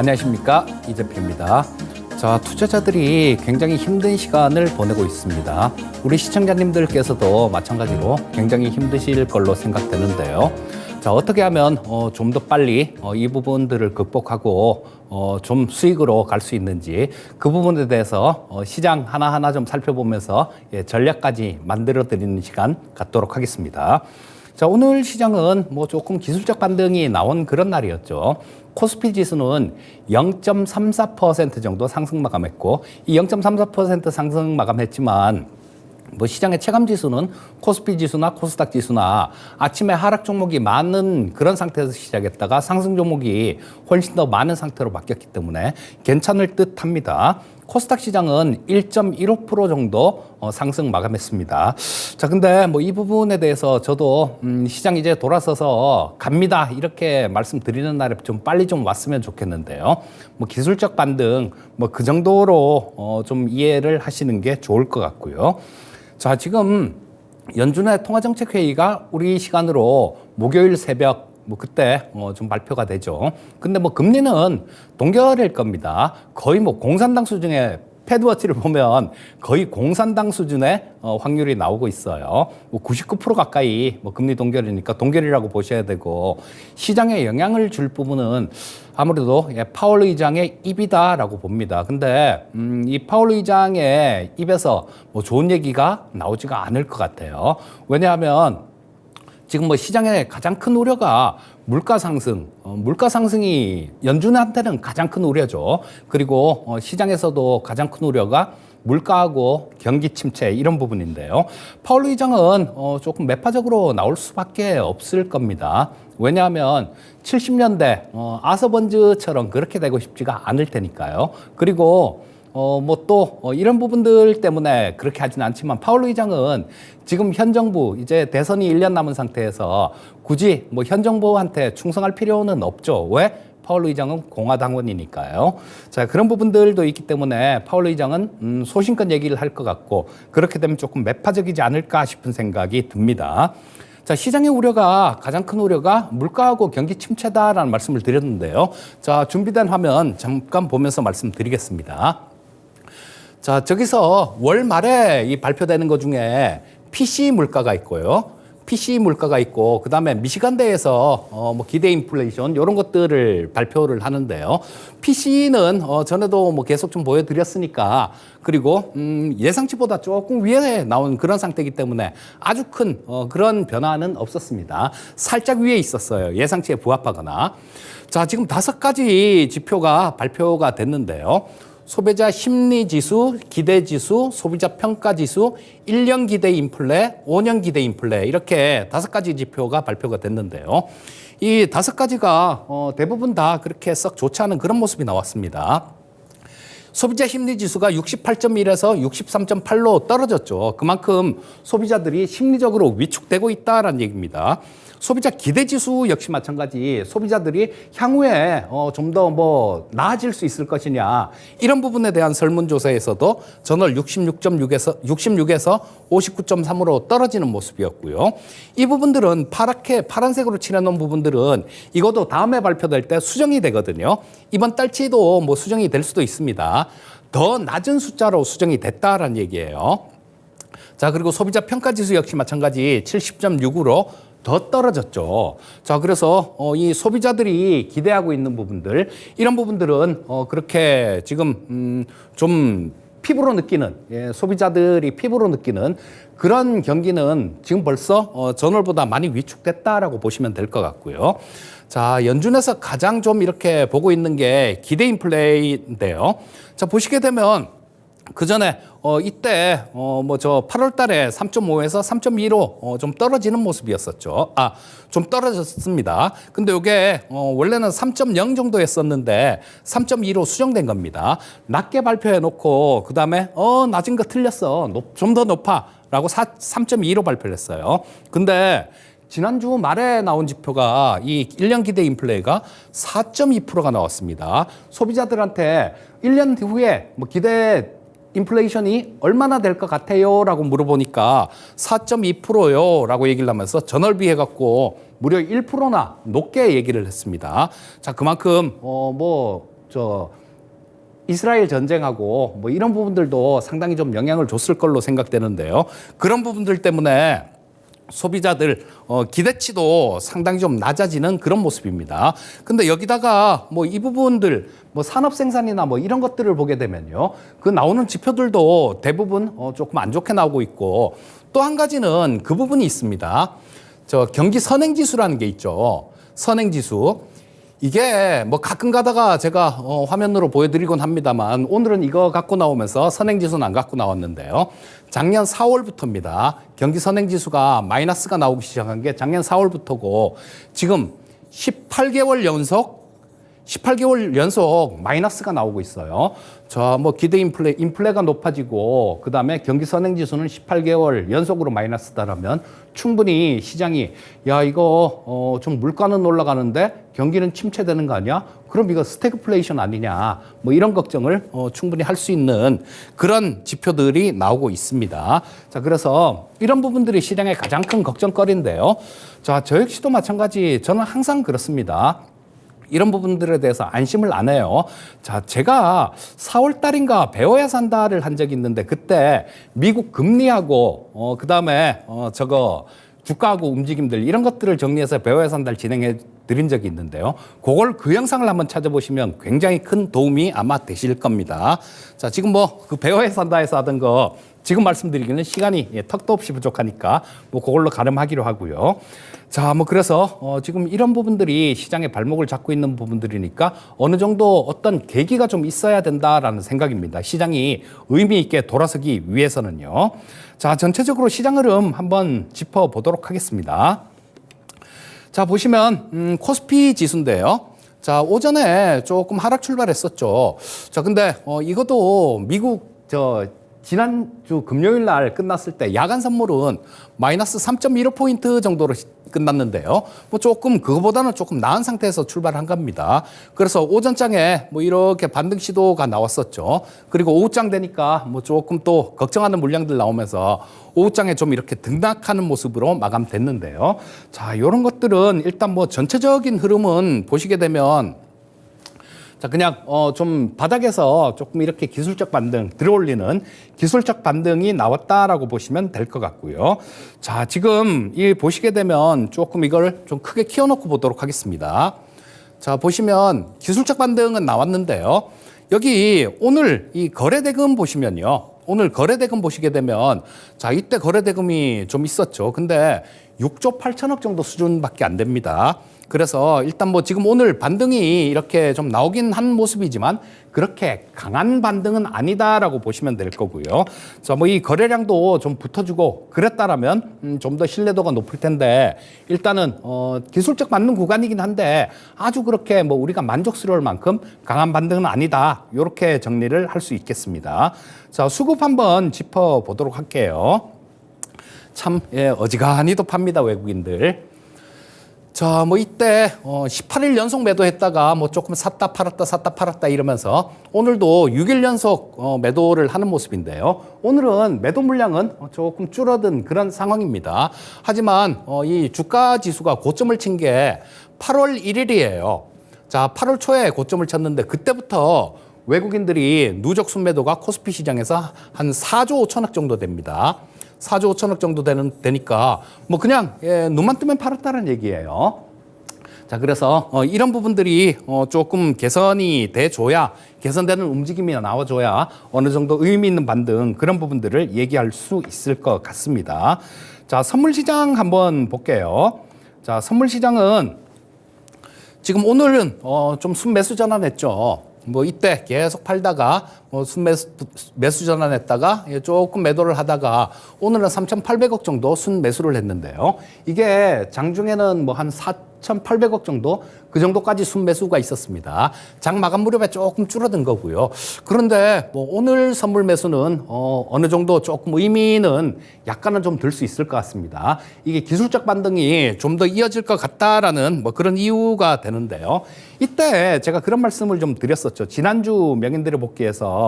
안녕하십니까, 이재필입니다. 자, 투자자들이 굉장히 힘든 시간을 보내고 있습니다. 우리 시청자님들께서도 마찬가지로 굉장히 힘드실 걸로 생각되는데요. 자, 어떻게 하면 좀 더 빨리 이 부분들을 극복하고 좀 수익으로 갈 수 있는지 그 부분에 대해서 시장 하나하나 좀 살펴보면서 전략까지 만들어 드리는 시간 갖도록 하겠습니다. 자, 오늘 시장은 뭐 조금 기술적 반등이 나온 그런 날이었죠. 코스피 지수는 0.34% 정도 상승 마감했고, 이 0.34% 상승 마감했지만 뭐 시장의 체감 지수는 코스피 지수나 코스닥 지수나 아침에 하락 종목이 많은 그런 상태에서 시작했다가 상승 종목이 훨씬 더 많은 상태로 바뀌었기 때문에 괜찮을 듯 합니다. 코스닥 시장은 1.15% 정도 상승 마감했습니다. 자, 근데 뭐 이 부분에 대해서 저도 시장 이제 돌아서서 갑니다, 이렇게 말씀드리는 날에 좀 빨리 좀 왔으면 좋겠는데요. 뭐 기술적 반등 뭐 그 정도로 좀 이해를 하시는 게 좋을 것 같고요. 자, 지금 연준의 통화정책회의가 우리 시간으로 목요일 새벽 뭐 그때 좀 발표가 되죠. 근데 뭐 금리는 동결일 겁니다. 거의 뭐 공산당 수준의 패드워치를 보면 거의 공산당 수준의 확률이 나오고 있어요. 뭐 99% 가까이 뭐 금리 동결이니까 동결이라고 보셔야 되고, 시장에 영향을 줄 부분은 아무래도 파월 의장의 입이다라고 봅니다. 근데 이 파월 의장의 입에서 뭐 좋은 얘기가 나오지가 않을 것 같아요. 왜냐하면 지금 뭐 시장의 가장 큰 우려가 물가 상승, 물가 상승이 연준한테는 가장 큰 우려죠. 그리고 시장에서도 가장 큰 우려가 물가하고 경기 침체, 이런 부분인데요. 파월 의장은 조금 매파적으로 나올 수밖에 없을 겁니다. 왜냐하면 70년대 아서번즈처럼 그렇게 되고 싶지가 않을 테니까요. 그리고 뭐 또 이런 부분들 때문에 그렇게 하진 않지만, 파월 의장은 지금 현 정부 이제 대선이 1년 남은 상태에서 굳이 뭐 현 정부한테 충성할 필요는 없죠. 왜? 파월 의장은 공화당원이니까요. 자, 그런 부분들도 있기 때문에 파월 의장은 소신껏 얘기를 할 것 같고, 그렇게 되면 조금 매파적이지 않을까 싶은 생각이 듭니다. 자, 시장의 우려가, 가장 큰 우려가 물가하고 경기 침체다라는 말씀을 드렸는데요. 자, 준비된 화면 잠깐 보면서 말씀드리겠습니다. 자, 저기서 월 말에 이 발표되는 것 중에 PCE 물가가 있고요. PCE 물가가 있고, 그 다음에 미시간대에서 뭐 기대 인플레이션 이런 것들을 발표를 하는데요. PCE는 전에도 뭐 계속 좀 보여드렸으니까, 그리고 예상치보다 조금 위에 나온 그런 상태이기 때문에 아주 큰 그런 변화는 없었습니다. 살짝 위에 있었어요, 예상치에 부합하거나. 자, 지금 5가지 지표가 발표가 됐는데요. 소비자 심리지수, 기대지수, 소비자 평가지수, 1년 기대 인플레, 5년 기대 인플레, 이렇게 5가지 지표가 발표가 됐는데요. 이 5가지가 대부분 다 그렇게 썩 좋지 않은 그런 모습이 나왔습니다. 소비자 심리지수가 68.1에서 63.8로 떨어졌죠. 그만큼 소비자들이 심리적으로 위축되고 있다는 얘기입니다. 소비자 기대지수 역시 마찬가지, 소비자들이 향후에 좀 더 뭐 나아질 수 있을 것이냐, 이런 부분에 대한 설문조사에서도 전월 66.6에서 59.3으로 떨어지는 모습이었고요. 이 부분들은 파란색으로 칠해놓은 부분들은 이것도 다음에 발표될 때 수정이 되거든요. 이번 달치도 뭐 수정이 될 수도 있습니다. 더 낮은 숫자로 수정이 됐다라는 얘기예요. 자, 그리고 소비자 평가지수 역시 마찬가지 70.6으로 더 떨어졌죠. 자, 그래서 이 소비자들이 기대하고 있는 부분들, 이런 부분들은 그렇게 지금 좀 피부로 느끼는, 소비자들이 피부로 느끼는 그런 경기는 지금 벌써 전월보다 많이 위축됐다라고 보시면 될 것 같고요. 자, 연준에서 가장 좀 이렇게 보고 있는 게 기대 인플레인데요. 자, 보시게 되면 그 전에 이때 뭐 저 8월 달에 3.5에서 3.2로 좀 떨어지는 모습이었었죠. 좀 떨어졌습니다. 근데 이게 원래는 3.0 정도 했었는데 3.2로 수정된 겁니다. 낮게 발표해 놓고 그다음에 낮은 거 틀렸어, 좀 더 높아라고 3.2로 발표를 했어요. 근데 지난주 말에 나온 지표가 이 1년 기대 인플레가 4.2%가 나왔습니다. 소비자들한테 1년 후에 뭐 기대 인플레이션이 얼마나 될 것 같아요? 라고 물어보니까 4.2%요 라고 얘기를 하면서 전월비해갖고 무려 1%나 높게 얘기를 했습니다. 자, 그만큼 뭐 이스라엘 전쟁하고 뭐 이런 부분들도 상당히 좀 영향을 줬을 걸로 생각되는데요. 그런 부분들 때문에 소비자들 기대치도 상당히 좀 낮아지는 그런 모습입니다. 근데 여기다가 뭐 이 부분들 뭐 산업 생산이나 뭐 이런 것들을 보게 되면요. 그 나오는 지표들도 대부분 조금 안 좋게 나오고 있고 또 한 가지는 그 부분이 있습니다. 경기 선행지수라는 게 있죠. 선행지수. 이게 뭐 가끔 가다가 제가 화면으로 보여드리곤 합니다만 오늘은 이거 갖고 나오면서 선행지수는 안 갖고 나왔는데요. 작년 4월부터입니다. 경기 선행지수가 마이너스가 나오기 시작한 게 작년 4월부터고 지금 18개월 연속 마이너스가 나오고 있어요. 뭐 기대 인플레가 높아지고 그다음에 경기 선행지수는 18개월 연속으로 마이너스다라면 충분히 시장이 야 이거 좀 물가는 올라가는데 경기는 침체되는 거 아니야? 그럼 이거 스태그플레이션 아니냐? 뭐 이런 걱정을 충분히 할 수 있는 그런 지표들이 나오고 있습니다. 자, 그래서 이런 부분들이 시장의 가장 큰 걱정거리인데요. 자, 저 역시도 마찬가지. 저는 항상 그렇습니다. 이런 부분들에 대해서 안심을 안 해요. 자, 제가 4월 달인가 배워야 산다를 한 적이 있는데 그때 미국 금리하고 그다음에 주가하고 움직임들 이런 것들을 정리해서 배워야 산다를 진행해 드린 적이 있는데요. 그 영상을 한번 찾아보시면 굉장히 큰 도움이 아마 되실 겁니다. 자, 지금 뭐 그 배워야 산다에서 하던 거 지금 말씀드리기는 시간이 턱도 없이 부족하니까 뭐 그걸로 가름하기로 하고요. 자, 뭐 그래서 지금 이런 부분들이 시장의 발목을 잡고 있는 부분들이니까 어느 정도 어떤 계기가 좀 있어야 된다라는 생각입니다. 시장이 의미 있게 돌아서기 위해서는요. 자, 전체적으로 시장 흐름 한번 짚어보도록 하겠습니다. 자, 보시면 코스피 지수인데요. 자, 오전에 조금 하락 출발했었죠. 자, 근데 이것도 미국 지난주 금요일 날 끝났을 때 야간 선물은 마이너스 3.15포인트 정도로 끝났는데요. 뭐 조금 그거보다는 조금 나은 상태에서 출발한 겁니다. 그래서 오전장에 뭐 이렇게 반등 시도가 나왔었죠. 그리고 오후장 되니까 뭐 조금 또 걱정하는 물량들 나오면서 오후장에 좀 이렇게 등락하는 모습으로 마감됐는데요. 자, 이런 것들은 일단 뭐 전체적인 흐름은 보시게 되면 자, 그냥 좀 바닥에서 조금 이렇게 기술적 반등 들어올리는 기술적 반등이 나왔다라고 보시면 될 것 같고요. 자, 지금 이 보시게 되면 조금 이걸 좀 크게 키워놓고 보도록 하겠습니다. 자, 보시면 기술적 반등은 나왔는데요. 여기 오늘 이 거래대금 보시면요. 오늘 거래대금 보시게 되면 자, 이때 거래대금이 좀 있었죠. 근데 6조 8천억 정도 수준밖에 안 됩니다. 그래서 일단 뭐 지금 오늘 반등이 이렇게 좀 나오긴 한 모습이지만 그렇게 강한 반등은 아니다라고 보시면 될 거고요. 자, 뭐 이 거래량도 좀 붙어주고 그랬다라면 좀 더 신뢰도가 높을 텐데 일단은 기술적 반등 구간이긴 한데 아주 그렇게 뭐 우리가 만족스러울 만큼 강한 반등은 아니다. 이렇게 정리를 할 수 있겠습니다. 자, 수급 한번 짚어보도록 할게요. 참 어지간히도 팝니다, 외국인들. 자, 뭐 이때 18일 연속 매도했다가 뭐 조금 샀다 팔았다 이러면서 오늘도 6일 연속 매도를 하는 모습인데요. 오늘은 매도 물량은 조금 줄어든 그런 상황입니다. 하지만 이 주가 지수가 고점을 친 게 8월 1일이에요. 자, 8월 초에 고점을 쳤는데 그때부터 외국인들이 누적 순매도가 코스피 시장에서 한 4조 5천억 정도 됩니다. 4조 5천억 정도 되니까 뭐 그냥 눈만 뜨면 팔았다는 얘기예요. 자, 그래서 이런 부분들이 조금 개선이 돼줘야 개선되는 움직임이 나와줘야 어느 정도 의미 있는 반등 그런 부분들을 얘기할 수 있을 것 같습니다. 자, 선물 시장 한번 볼게요. 자, 선물 시장은 지금 오늘은 좀 순매수 전환했죠. 뭐 이때 계속 팔다가 매수 전환했다가 조금 매도를 하다가 오늘은 3,800억 정도 순매수를 했는데요. 이게 장중에는 뭐 한 4,800억 정도 그 정도까지 순매수가 있었습니다. 장 마감 무렵에 조금 줄어든 거고요. 그런데 뭐 오늘 선물 매수는 어느 정도 조금 의미는 약간은 좀 들 수 있을 것 같습니다. 이게 기술적 반등이 좀 더 이어질 것 같다라는 뭐 그런 이유가 되는데요. 이때 제가 그런 말씀을 좀 드렸었죠. 지난주 명인들의 복귀에서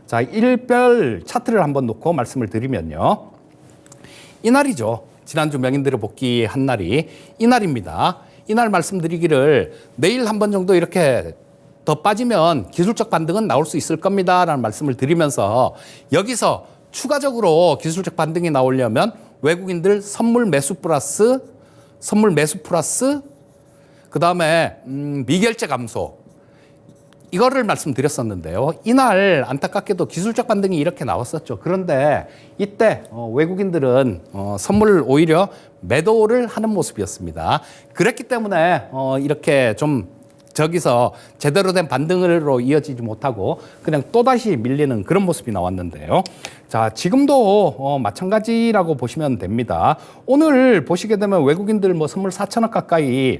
자, 일별 차트를 한번 놓고 말씀을 드리면요. 이날이죠. 지난주 명인들의 복귀한 날이 이날입니다. 이날 말씀드리기를 내일 한 번 정도 이렇게 더 빠지면 기술적 반등은 나올 수 있을 겁니다라는 말씀을 드리면서 여기서 추가적으로 기술적 반등이 나오려면 외국인들 선물 매수 플러스 그다음에 미결제 감소 이거를 말씀드렸었는데요. 이날 안타깝게도 기술적 반등이 이렇게 나왔었죠. 그런데 이때 외국인들은 선물을 오히려 매도를 하는 모습이었습니다. 그랬기 때문에 이렇게 좀 저기서 제대로 된 반등으로 이어지지 못하고 그냥 또다시 밀리는 그런 모습이 나왔는데요. 자, 지금도 마찬가지라고 보시면 됩니다. 오늘 보시게 되면 외국인들 뭐 선물 4천억 가까이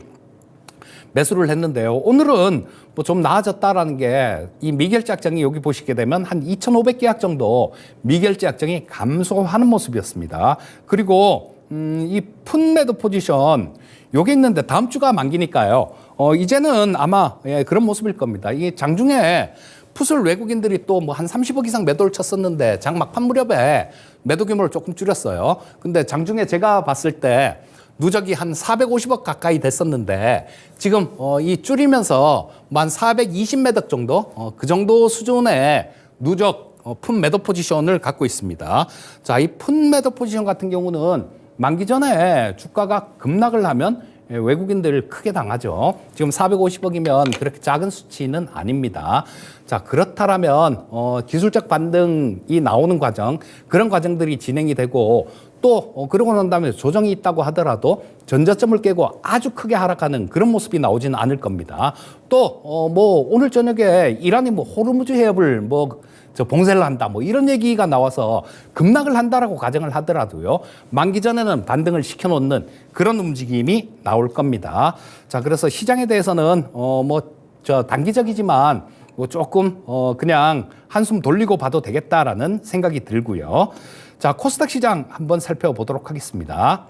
매수를 했는데요. 오늘은 뭐 좀 나아졌다라는 게 이 미결제 약정이 여기 보시게 되면 한 2,500계약 정도 미결제 약정이 감소하는 모습이었습니다. 그리고 이 푼 매도 포지션 요게 있는데 다음 주가 만기니까요. 이제는 아마 그런 모습일 겁니다. 이게 장중에 풋을 외국인들이 또 뭐 한 30억 이상 매도를 쳤었는데 장 막판 무렵에 매도 규모를 조금 줄였어요. 근데 장중에 제가 봤을 때 누적이 한 450억 가까이 됐었는데 지금 이 줄이면서 한 420매덕 정도 그 정도 수준의 누적 푼 매도 포지션을 갖고 있습니다. 자, 이 푼 매도 포지션 같은 경우는 만기 전에 주가가 급락을 하면 외국인들 크게 당하죠. 지금 450억이면 그렇게 작은 수치는 아닙니다. 자, 그렇다면 기술적 반등이 나오는 과정, 그런 과정들이 진행이 되고 또 그러고 난 다음에 조정이 있다고 하더라도 전저점을 깨고 아주 크게 하락하는 그런 모습이 나오지는 않을 겁니다. 또 뭐 오늘 저녁에 이란이 뭐 호르무즈 해협을 뭐 저 봉쇄를 한다 뭐 이런 얘기가 나와서 급락을 한다라고 가정을 하더라도요. 만기 전에는 반등을 시켜놓는 그런 움직임이 나올 겁니다. 자, 그래서 시장에 대해서는 뭐 저 단기적이지만 뭐 조금 그냥 한숨 돌리고 봐도 되겠다라는 생각이 들고요. 자, 코스닥 시장 한번 살펴보도록 하겠습니다.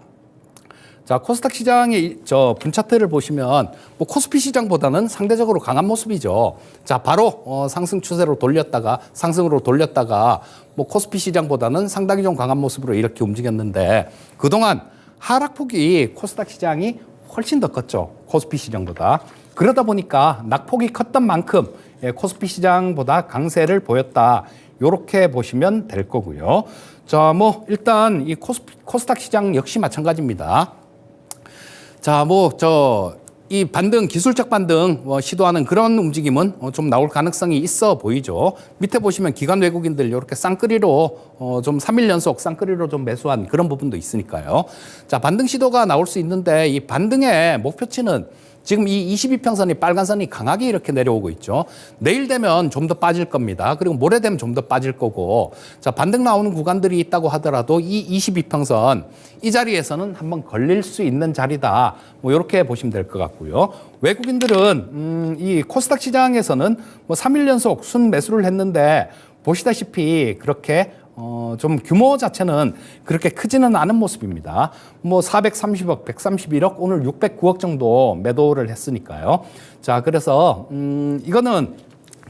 자, 코스닥 시장의 저 분차트를 보시면 뭐 코스피 시장보다는 상대적으로 강한 모습이죠. 자, 바로 상승 추세로 돌렸다가 상승으로 돌렸다가 뭐 코스피 시장보다는 상당히 좀 강한 모습으로 이렇게 움직였는데 그동안 하락폭이 코스닥 시장이 훨씬 더 컸죠. 코스피 시장보다. 그러다 보니까 낙폭이 컸던 만큼 코스피 시장보다 강세를 보였다. 요렇게 보시면 될 거고요. 자, 뭐 일단 이 코스닥 시장 역시 마찬가지입니다. 자, 뭐 이 반등 기술적 반등 시도하는 그런 움직임은 좀 나올 가능성이 있어 보이죠. 밑에 보시면 기관 외국인들 이렇게 쌍끌이로 좀 3일 연속 쌍끌이로 좀 매수한 그런 부분도 있으니까요. 자, 반등 시도가 나올 수 있는데 이 반등의 목표치는 지금 이 22평선이 빨간 선이 강하게 이렇게 내려오고 있죠. 내일 되면 좀 더 빠질 겁니다. 그리고 모레 되면 좀 더 빠질 거고. 자, 반등 나오는 구간들이 있다고 하더라도 이 22평선 이 자리에서는 한번 걸릴 수 있는 자리다. 뭐 이렇게 보시면 될 것 같고요. 외국인들은 이 코스닥 시장에서는 뭐 3일 연속 순 매수를 했는데 보시다시피 그렇게 좀 규모 자체는 그렇게 크지는 않은 모습입니다. 뭐 430억, 131억, 오늘 609억 정도 매도를 했으니까요. 자, 그래서 이거는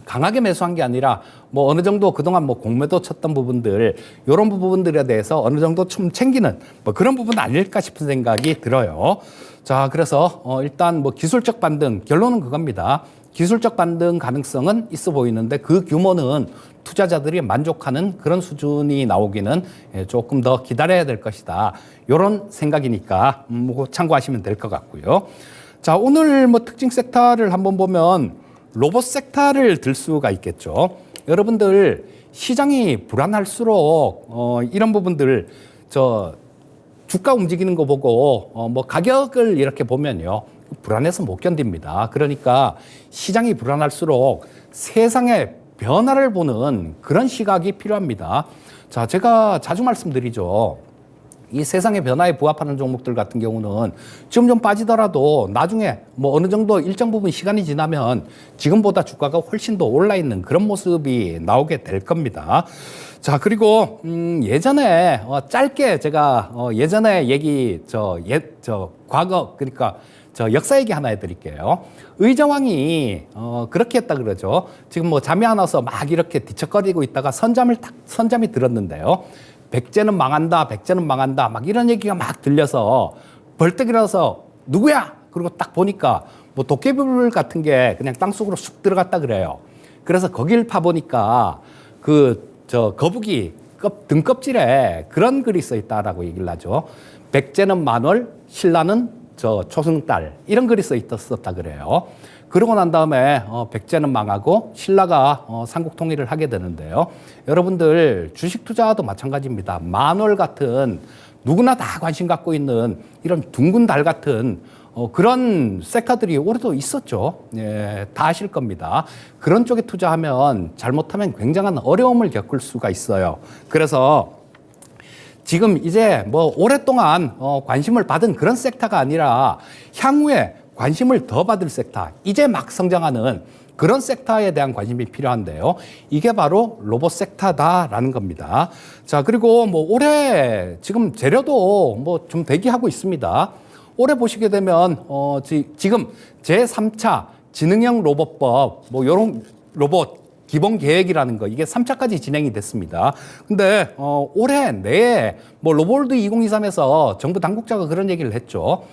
강하게 매수한 게 아니라 뭐 어느 정도 그동안 뭐 공매도 쳤던 부분들 이런 부분들에 대해서 어느 정도 좀 챙기는 뭐 그런 부분 아닐까 싶은 생각이 들어요. 자, 그래서 일단 뭐 기술적 반등 결론은 그겁니다. 기술적 반등 가능성은 있어 보이는데 그 규모는 투자자들이 만족하는 그런 수준이 나오기는 조금 더 기다려야 될 것이다. 이런 생각이니까 뭐 참고하시면 될 것 같고요. 자, 오늘 뭐 특징 섹터를 한번 보면 로봇 섹터를 들 수가 있겠죠. 여러분들 시장이 불안할수록 이런 부분들 주가 움직이는 거 보고 뭐 가격을 이렇게 보면요. 불안해서 못 견딥니다. 그러니까 시장이 불안할수록 세상의 변화를 보는 그런 시각이 필요합니다. 자, 제가 자주 말씀드리죠. 이 세상의 변화에 부합하는 종목들 같은 경우는 지금 좀 빠지더라도 나중에 뭐 어느 정도 일정 부분 시간이 지나면 지금보다 주가가 훨씬 더 올라 있는 그런 모습이 나오게 될 겁니다. 자, 그리고 예전에 짧게 제가 예전에 얘기 과거 그러니까 역사 얘기 하나 해드릴게요. 의정왕이 그렇게 했다 그러죠. 지금 뭐 잠이 안 와서 막 이렇게 뒤척거리고 있다가 선잠이 들었는데요. 백제는 망한다, 백제는 망한다, 막 이런 얘기가 막 들려서 벌떡 일어나서 누구야? 그리고 딱 보니까 뭐 도깨비불 같은 게 그냥 땅속으로 쑥 들어갔다 그래요. 그래서 거길 파보니까 거북이 등껍질에 그런 글이 써 있다라고 얘기를 하죠. 백제는 만월, 신라는 초승달 이런 글이 써 있었다 그래요. 그러고 난 다음에 백제는 망하고 신라가 삼국 통일을 하게 되는데요. 여러분들 주식 투자도 마찬가지입니다. 만월 같은 누구나 다 관심 갖고 있는 이런 둥근 달 같은 그런 섹터들이 올해도 있었죠. 예, 다 아실 겁니다. 그런 쪽에 투자하면 잘못하면 굉장한 어려움을 겪을 수가 있어요. 그래서 지금 이제 뭐 오랫동안 관심을 받은 그런 섹터가 아니라 향후에 관심을 더 받을 섹터, 이제 막 성장하는 그런 섹터에 대한 관심이 필요한데요. 이게 바로 로봇 섹터다라는 겁니다. 자, 그리고 뭐 올해 지금 재료도 뭐 좀 대기하고 있습니다. 올해 보시게 되면 지금 제3차 지능형 로봇법 뭐 이런 로봇 기본 계획이라는 거 이게 3차까지 진행이 됐습니다. 근데 올해 내에 뭐 로봇월드 2023에서 정부 당국자가 그런 얘기를 했죠.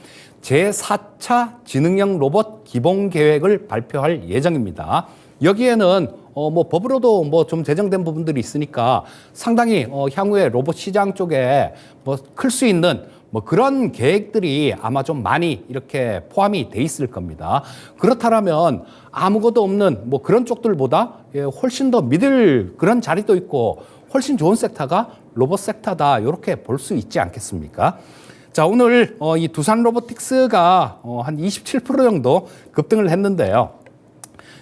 제4차 지능형 로봇 기본 계획을 발표할 예정입니다. 여기에는 뭐 법으로도 뭐 좀 제정된 부분들이 있으니까 상당히 향후에 로봇 시장 쪽에 뭐 클 수 있는 뭐 그런 계획들이 아마 좀 많이 이렇게 포함이 돼 있을 겁니다. 그렇다면 아무것도 없는 뭐 그런 쪽들보다 훨씬 더 믿을 그런 자리도 있고 훨씬 좋은 섹터가 로봇 섹터다 이렇게 볼 수 있지 않겠습니까? 자, 오늘 이 두산 로보틱스가 한 27% 정도 급등을 했는데요.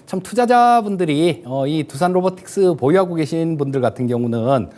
참 투자자분들이 이 두산 로보틱스 보유하고 계신 분들 같은 경우는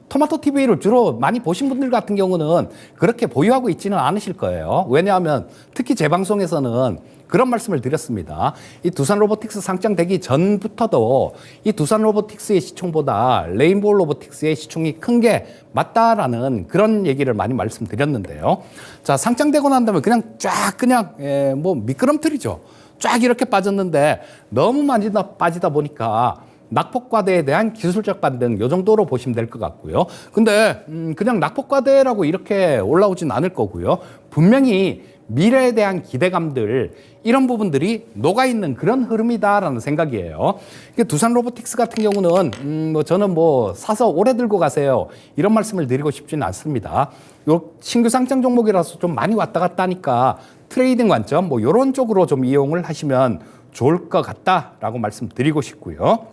토마토 TV를 주로 많이 보신 분들 같은 경우는 그렇게 보유하고 있지는 않으실 거예요. 왜냐하면 특히 제 방송에서는 그런 말씀을 드렸습니다. 이 두산 로보틱스 상장되기 전부터도 이 두산 로보틱스의 시총보다 레인보우 로보틱스의 시총이 큰 게 맞다라는 그런 얘기를 많이 말씀드렸는데요. 자, 상장되고 난 다음에 그냥 뭐 미끄럼틀이죠. 쫙 이렇게 빠졌는데 너무 많이 빠지다 보니까 낙폭과대에 대한 기술적 반등 요 정도로 보시면 될 것 같고요. 근데 그냥 낙폭과대라고 이렇게 올라오진 않을 거고요. 분명히 미래에 대한 기대감들 이런 부분들이 녹아있는 그런 흐름이다라는 생각이에요. 두산 로보틱스 같은 경우는 저는 뭐 사서 오래 들고 가세요 이런 말씀을 드리고 싶지는 않습니다. 요 신규 상장 종목이라서 좀 많이 왔다 갔다 하니까 트레이딩 관점 뭐 이런 쪽으로 좀 이용을 하시면 좋을 것 같다라고 말씀드리고 싶고요.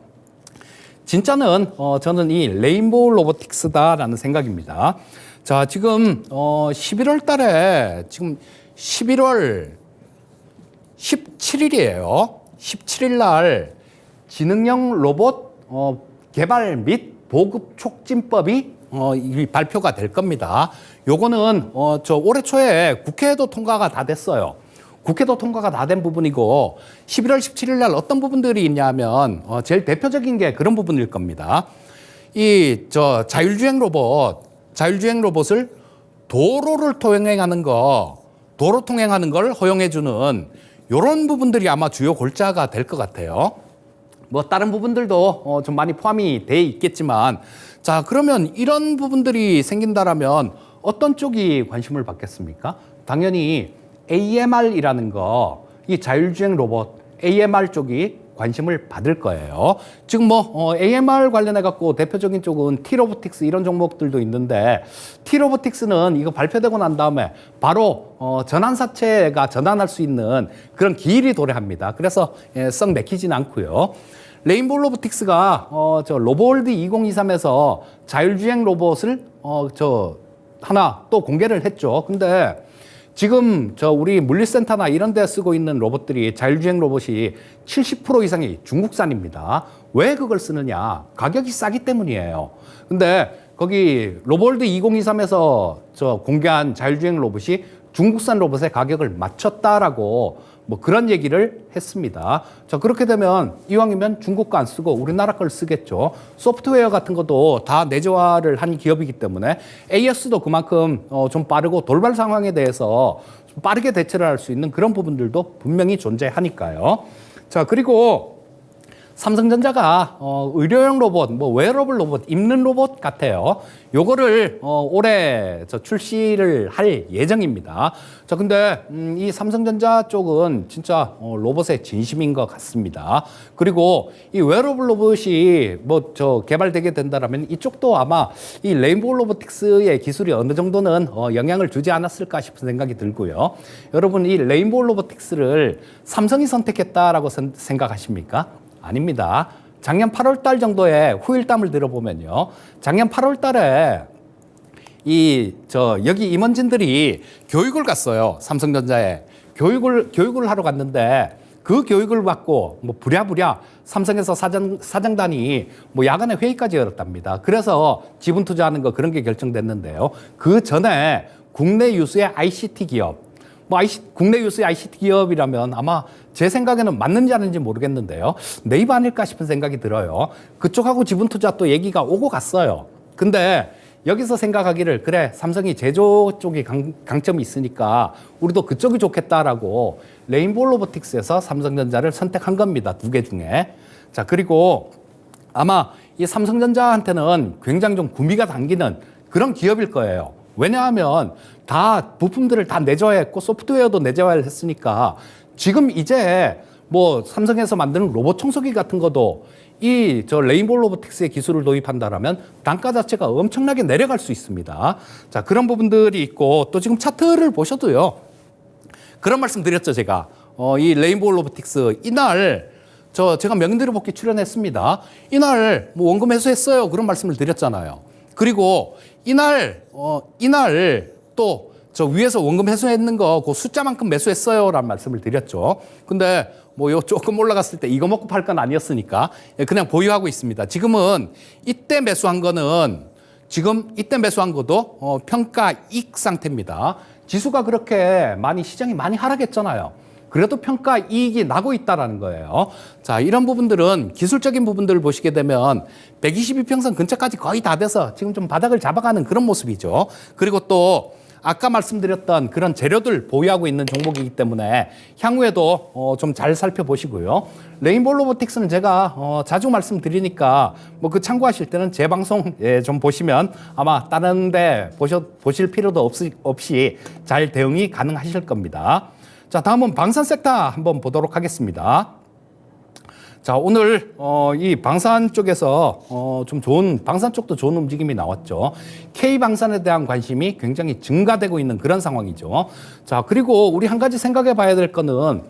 진짜는 저는 이 레인보우 로보틱스다라는 생각입니다. 자, 지금 11월 달에 지금 11월 17일이에요. 17일 날 지능형 로봇 개발 및 보급 촉진법이 발표가 될 겁니다. 요거는 올해 초에 국회에도 통과가 다 됐어요. 국회도 통과가 다 된 부분이고 11월 17일 날 어떤 부분들이 있냐면 제일 대표적인 게 그런 부분일 겁니다. 자율주행 로봇을 도로 통행하는 걸 허용해주는 이런 부분들이 아마 주요 골자가 될 것 같아요. 뭐 다른 부분들도 좀 많이 포함이 돼 있겠지만, 자, 그러면 이런 부분들이 생긴다라면 어떤 쪽이 관심을 받겠습니까? 당연히 AMR이라는 거, 이 자율주행 로봇 AMR 쪽이 관심을 받을 거예요. 지금 AMR 관련해 갖고 대표적인 쪽은 T로보틱스 이런 종목들도 있는데, T로보틱스는 이거 발표되고 난 다음에 바로 전환사체가 전환할 수 있는 그런 기일이 도래합니다. 그래서 썩 내키진 않고요. 레인보우 로보틱스가 로보월드 2023에서 자율주행 로봇을 하나 또 공개를 했죠. 근데 지금 우리 물리센터나 이런 데 쓰고 있는 로봇들이 자율주행 로봇이 70% 이상이 중국산입니다. 왜 그걸 쓰느냐? 가격이 싸기 때문이에요. 근데 거기 로보월드 2023에서 공개한 자율주행 로봇이 중국산 로봇의 가격을 맞췄다라고 뭐 그런 얘기를 했습니다. 자, 그렇게 되면 이왕이면 중국 거 안 쓰고 우리나라 걸 쓰겠죠. 소프트웨어 같은 것도 다 내재화를 한 기업이기 때문에 AS도 그만큼 좀 빠르고 돌발 상황에 대해서 좀 빠르게 대처를 할 수 있는 그런 부분들도 분명히 존재하니까요. 자, 그리고 삼성전자가 의료용 로봇, 뭐 웨어러블 로봇, 입는 로봇 같아요. 요거를 올해 출시를 할 예정입니다. 자, 근데 이 삼성전자 쪽은 진짜 로봇의 진심인 것 같습니다. 그리고 이 웨어러블 로봇이 뭐 개발되게 된다라면 이쪽도 아마 이 레인보우 로보틱스의 기술이 어느 정도는 영향을 주지 않았을까 싶은 생각이 들고요. 여러분, 이 레인보우 로보틱스를 삼성이 선택했다라고 생각하십니까? 아닙니다. 작년 8월 달 정도에 후일담을 들어보면요. 작년 8월 달에 여기 임원진들이 교육을 갔어요. 삼성전자에. 교육을 하러 갔는데 그 교육을 받고 뭐 부랴부랴 삼성에서 사장단이 뭐 야간에 회의까지 열었답니다. 그래서 지분 투자하는 거 그런 게 결정됐는데요. 그 전에 국내 유수의 ICT 기업, 국내 유수의 ICT 기업이라면 아마 제 생각에는 맞는지 아닌지 모르겠는데요. 네이버 아닐까 싶은 생각이 들어요. 그쪽하고 지분 투자 또 얘기가 오고 갔어요. 근데 여기서 생각하기를 그래, 삼성이 제조 쪽이 강점이 있으니까 우리도 그쪽이 좋겠다라고 레인보우 로보틱스에서 삼성전자를 선택한 겁니다. 2개 중에. 자, 그리고 아마 이 삼성전자한테는 굉장히 좀 구미가 당기는 그런 기업일 거예요. 왜냐하면 다 부품들을 다 내줘야 했고 소프트웨어도 내줘야 했으니까 지금 이제 뭐 삼성에서 만드는 로봇 청소기 같은 것도 이 레인보우 로보틱스의 기술을 도입한다라면 단가 자체가 엄청나게 내려갈 수 있습니다. 자, 그런 부분들이 있고 또 지금 차트를 보셔도요. 그런 말씀 드렸죠, 제가. 이 레인보우 로보틱스 이날 제가 명인들의 복귀 출연했습니다. 이날 뭐 원금 회수했어요. 그런 말씀을 드렸잖아요. 그리고 이날 또 위에서 원금 회수했는 거 그 숫자만큼 매수했어요 라는 말씀을 드렸죠. 근데 뭐 조금 올라갔을 때 이거 먹고 팔 건 아니었으니까 그냥 보유하고 있습니다. 지금은 이때 매수한 거도 평가 이익 상태입니다. 지수가 그렇게 시장이 많이 하락했잖아요. 그래도 평가 이익이 나고 있다라는 거예요. 자, 이런 부분들은 기술적인 부분들을 보시게 되면 122평선 근처까지 거의 다 돼서 지금 좀 바닥을 잡아가는 그런 모습이죠. 그리고 또 아까 말씀드렸던 그런 재료들 보유하고 있는 종목이기 때문에 향후에도 좀 잘 살펴보시고요. 레인보우 로보틱스는 제가 자주 말씀드리니까 뭐 그 참고하실 때는 제 방송 좀 보시면 아마 다른 데 보실 필요도 없이 잘 대응이 가능하실 겁니다. 자, 다음은 방산 섹터 한번 보도록 하겠습니다. 자, 오늘 이 방산 쪽에서 방산 쪽도 좋은 움직임이 나왔죠. K방산에 대한 관심이 굉장히 증가되고 있는 그런 상황이죠. 자, 그리고 우리 한 가지 생각해 봐야 될 거는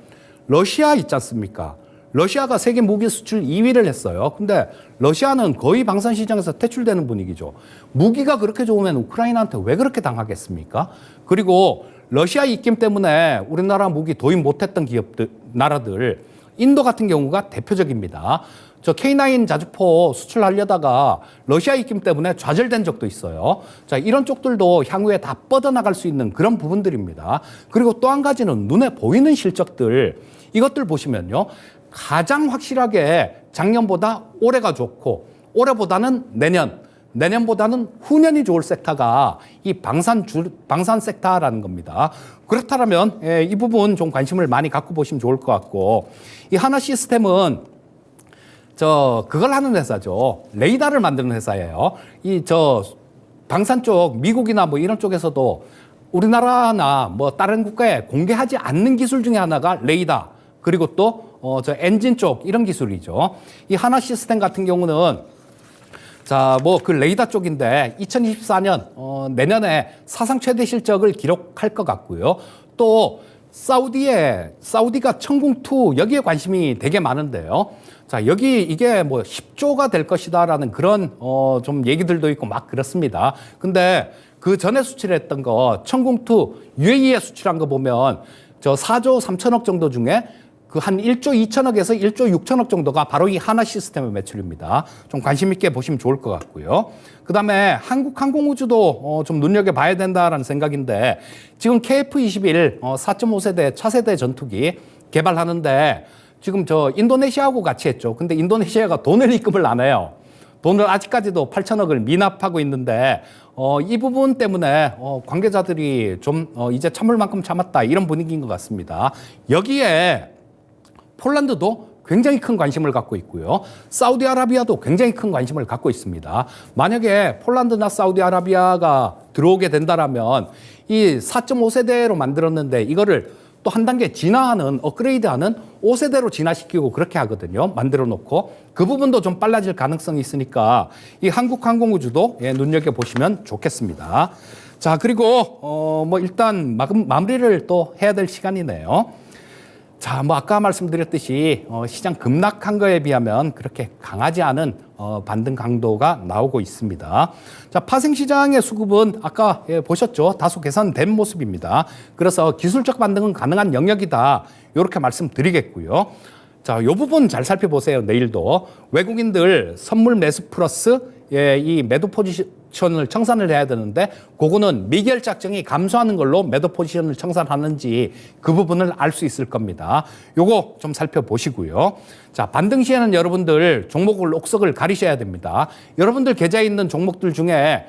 러시아 있지 않습니까? 러시아가 세계 무기 수출 2위를 했어요. 근데 러시아는 거의 방산 시장에서 퇴출되는 분위기죠. 무기가 그렇게 좋으면 우크라이나한테 왜 그렇게 당하겠습니까? 그리고 러시아 입김 때문에 우리나라 무기 도입 못했던 나라들, 인도 같은 경우가 대표적입니다. K9 자주포 수출하려다가 러시아 입김 때문에 좌절된 적도 있어요. 자, 이런 쪽들도 향후에 다 뻗어나갈 수 있는 그런 부분들입니다. 그리고 또 한 가지는 눈에 보이는 실적들, 이것들 보시면요. 가장 확실하게 작년보다 올해가 좋고 올해보다는 내년보다는 후년이 좋을 섹터가 이 방산 섹터라는 겁니다. 그렇다면 이 부분 좀 관심을 많이 갖고 보시면 좋을 것 같고, 이 하나 시스템은 그걸 하는 회사죠. 레이더를 만드는 회사예요. 방산 쪽 미국이나 뭐 이런 쪽에서도 우리나라나 뭐 다른 국가에 공개하지 않는 기술 중에 하나가 레이더, 그리고 또 엔진 쪽 이런 기술이죠. 이 하나 시스템 같은 경우는 자, 뭐 그 레이더 쪽인데 2024년 내년에 사상 최대 실적을 기록할 것 같고요. 또 사우디가 천궁2 여기에 관심이 되게 많은데요. 자, 이게 뭐 10조가 될 것이다라는 그런 좀 얘기들도 있고 막 그렇습니다. 근데 그 전에 수출했던 거 천궁2 UAE에 수출한 거 보면 4조 3천억 정도 중에 그 한 1조 2천억에서 1조 6천억 정도가 바로 이 하나 시스템의 매출입니다. 좀 관심 있게 보시면 좋을 것 같고요. 그다음에 한국항공우주도 좀 눈여겨봐야 된다라는 생각인데, 지금 KF-21 4.5세대 차세대 전투기 개발하는데 지금 인도네시아하고 같이 했죠. 근데 인도네시아가 돈을 입금을 안 해요. 돈을 아직까지도 8천억을 미납하고 있는데 이 부분 때문에 관계자들이 좀 이제 참을 만큼 참았다 이런 분위기인 것 같습니다. 여기에 폴란드도 굉장히 큰 관심을 갖고 있고요. 사우디아라비아도 굉장히 큰 관심을 갖고 있습니다. 만약에 폴란드나 사우디아라비아가 들어오게 된다라면 이 4.5세대로 만들었는데 이거를 또 한 단계 진화하는 업그레이드하는 5세대로 진화시키고 그렇게 하거든요. 만들어 놓고 그 부분도 좀 빨라질 가능성이 있으니까 이 한국항공우주도 눈여겨보시면 좋겠습니다. 자, 그리고 뭐 일단 마무리를 또 해야 될 시간이네요. 자, 뭐 아까 말씀드렸듯이 시장 급락한 거에 비하면 그렇게 강하지 않은 반등 강도가 나오고 있습니다. 자, 파생시장의 수급은 아까 보셨죠? 다소 개선된 모습입니다. 그래서 기술적 반등은 가능한 영역이다. 이렇게 말씀드리겠고요. 자, 이 부분 잘 살펴보세요. 내일도 외국인들 선물 매수 플러스 이 매도 포지션을 청산을 해야 되는데 그거는 미결 작정이 감소하는 걸로 매도 포지션을 청산하는지 그 부분을 알 수 있을 겁니다. 요거 좀 살펴보시고요. 자, 반등 시에는 여러분들 종목을 옥석을 가리셔야 됩니다. 여러분들 계좌에 있는 종목들 중에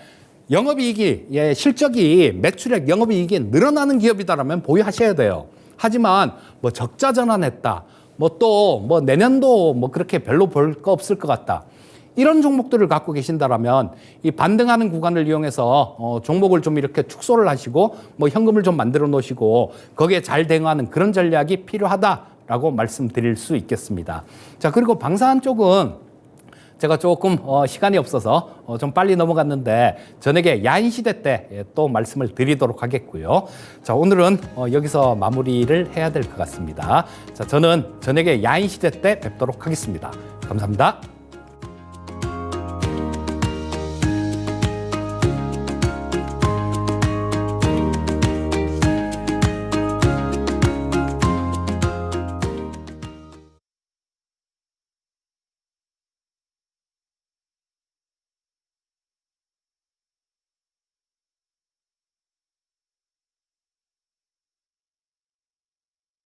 영업이익이 실적이 매출액 영업이익이 늘어나는 기업이다라면 보유하셔야 돼요. 하지만 뭐 적자 전환했다. 뭐 또 뭐 내년도 뭐 그렇게 별로 볼 거 없을 것 같다. 이런 종목들을 갖고 계신다라면 이 반등하는 구간을 이용해서 종목을 좀 이렇게 축소를 하시고 뭐 현금을 좀 만들어 놓으시고 거기에 잘 대응하는 그런 전략이 필요하다라고 말씀드릴 수 있겠습니다. 자, 그리고 방사한 쪽은 제가 조금 시간이 없어서 좀 빨리 넘어갔는데 저녁에 야인시대 때 또 말씀을 드리도록 하겠고요. 자, 오늘은 여기서 마무리를 해야 될 것 같습니다. 자, 저는 저녁에 야인시대 때 뵙도록 하겠습니다. 감사합니다.